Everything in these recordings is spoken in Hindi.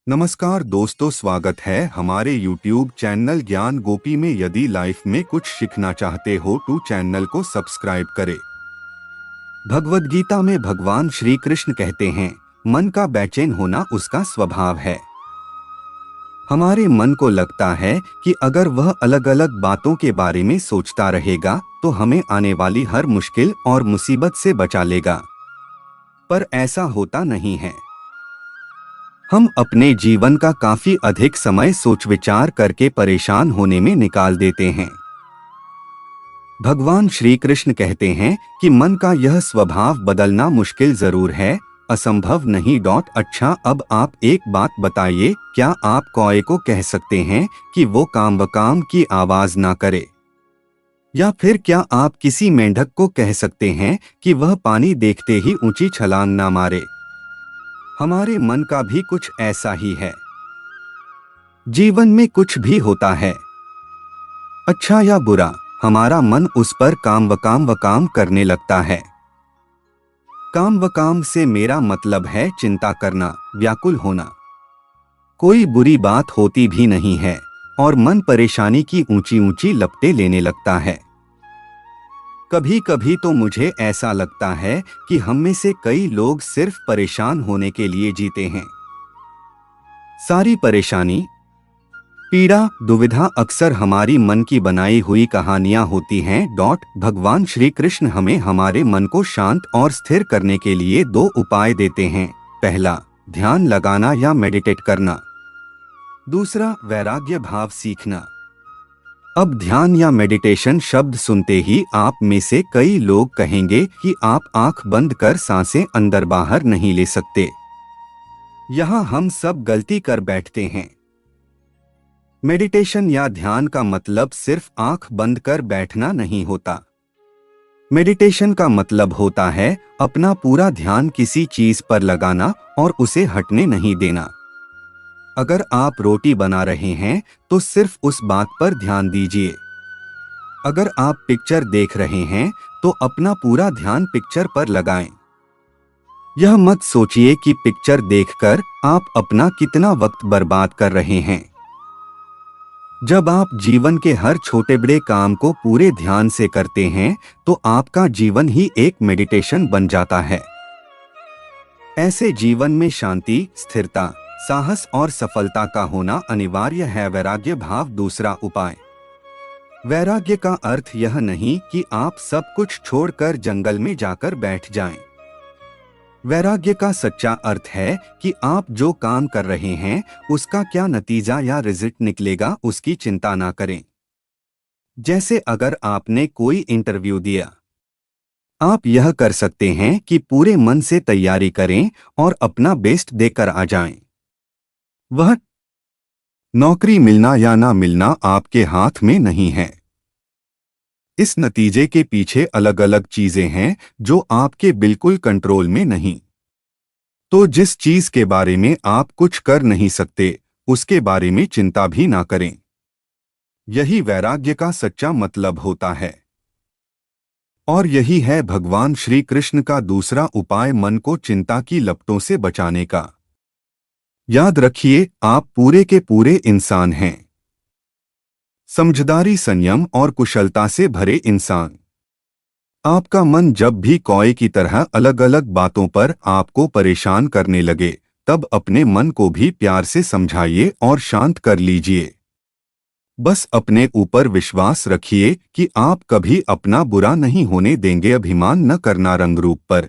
नमस्कार दोस्तों, स्वागत है हमारे YouTube चैनल ज्ञान गोपी में। यदि लाइफ में कुछ सीखना चाहते हो तो चैनल को सब्सक्राइब करें। भगवद गीता में भगवान श्री कृष्ण कहते हैं, मन का बेचैन होना उसका स्वभाव है। हमारे मन को लगता है कि अगर वह अलग अलग बातों के बारे में सोचता रहेगा तो हमें आने वाली हर मुश्किल और मुसीबत से बचा लेगा, पर ऐसा होता नहीं है। हम अपने जीवन का काफी अधिक समय सोच विचार करके परेशान होने में निकाल देते हैं। भगवान श्री कृष्ण कहते हैं कि मन का यह स्वभाव बदलना मुश्किल जरूर है, असंभव नहीं। अच्छा, अब आप एक बात बताइए, क्या आप कौए को कह सकते हैं कि वो काम बकाम की आवाज ना करे? या फिर क्या आप किसी मेंढक को कह सकते हैं कि वह पानी देखते ही ऊंची छलांग ना मारे? हमारे मन का भी कुछ ऐसा ही है। जीवन में कुछ भी होता है, अच्छा या बुरा, हमारा मन उस पर काम वकाम करने लगता है। काम वकाम से मेरा मतलब है चिंता करना, व्याकुल होना। कोई बुरी बात होती भी नहीं है और मन परेशानी की ऊंची ऊंची लपटें लेने लगता है। कभी कभी तो मुझे ऐसा लगता है कि हम में से कई लोग सिर्फ परेशान होने के लिए जीते हैं। सारी परेशानी, पीड़ा, दुविधा अक्सर हमारी मन की बनाई हुई कहानियां होती हैं। भगवान श्री कृष्ण हमें हमारे मन को शांत और स्थिर करने के लिए दो उपाय देते हैं। पहला, ध्यान लगाना या मेडिटेट करना। दूसरा, वैराग्य भाव सीखना। अब ध्यान या मेडिटेशन शब्द सुनते ही आप में से कई लोग कहेंगे कि आप आंख बंद कर सांसें अंदर बाहर नहीं ले सकते। यहाँ हम सब गलती कर बैठते हैं। मेडिटेशन या ध्यान का मतलब सिर्फ आंख बंद कर बैठना नहीं होता। मेडिटेशन का मतलब होता है अपना पूरा ध्यान किसी चीज पर लगाना और उसे हटने नहीं देना। अगर आप रोटी बना रहे हैं तो सिर्फ उस बात पर ध्यान दीजिए। अगर आप पिक्चर देख रहे हैं तो अपना पूरा ध्यान पिक्चर पर लगाएं। यह मत सोचिए कि पिक्चर देखकर आप अपना कितना वक्त बर्बाद कर रहे हैं। जब आप जीवन के हर छोटे बड़े काम को पूरे ध्यान से करते हैं तो आपका जीवन ही एक मेडिटेशन बन जाता है। ऐसे जीवन में शांति, स्थिरता, साहस और सफलता का होना अनिवार्य है। वैराग्य भाव दूसरा उपाय। वैराग्य का अर्थ यह नहीं कि आप सब कुछ छोड़कर जंगल में जाकर बैठ जाएं। वैराग्य का सच्चा अर्थ है कि आप जो काम कर रहे हैं उसका क्या नतीजा या रिजल्ट निकलेगा उसकी चिंता ना करें। जैसे अगर आपने कोई इंटरव्यू दिया, आप यह कर सकते हैं कि पूरे मन से तैयारी करें और अपना बेस्ट देकर आ जाएं। वह नौकरी मिलना या ना मिलना आपके हाथ में नहीं है। इस नतीजे के पीछे अलग अलग चीजें हैं जो आपके बिल्कुल कंट्रोल में नहीं। तो जिस चीज के बारे में आप कुछ कर नहीं सकते उसके बारे में चिंता भी ना करें। यही वैराग्य का सच्चा मतलब होता है। और यही है भगवान श्री कृष्ण का दूसरा उपाय, मन को चिंता की लपटों से बचाने का। याद रखिए, आप पूरे के पूरे इंसान हैं। समझदारी, संयम और कुशलता से भरे इंसान। आपका मन जब भी कौए की तरह अलग अलग बातों पर आपको परेशान करने लगे तब अपने मन को भी प्यार से समझाइए और शांत कर लीजिए। बस अपने ऊपर विश्वास रखिए कि आप कभी अपना बुरा नहीं होने देंगे। अभिमान न करना रंग रूप पर।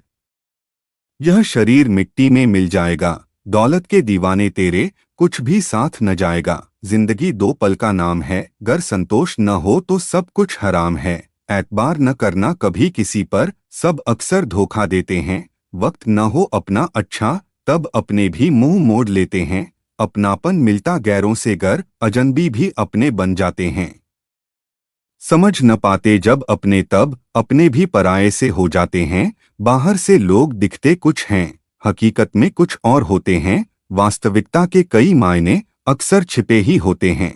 यह शरीर मिट्टी में मिल जाएगा, दौलत के दीवाने तेरे कुछ भी साथ न जाएगा। जिंदगी दो पल का नाम है, गर संतोष न हो तो सब कुछ हराम है। एतबार न करना कभी किसी पर, सब अक्सर धोखा देते हैं। वक्त न हो अपना अच्छा तब अपने भी मुंह मोड़ लेते हैं। अपनापन मिलता गैरों से, गर अजनबी भी अपने बन जाते हैं। समझ न पाते जब अपने तब अपने भी पराये से हो जाते हैं। बाहर से लोग दिखते कुछ हैं, हकीकत में कुछ और होते हैं। वास्तविकता के कई मायने अक्सर छिपे ही होते हैं।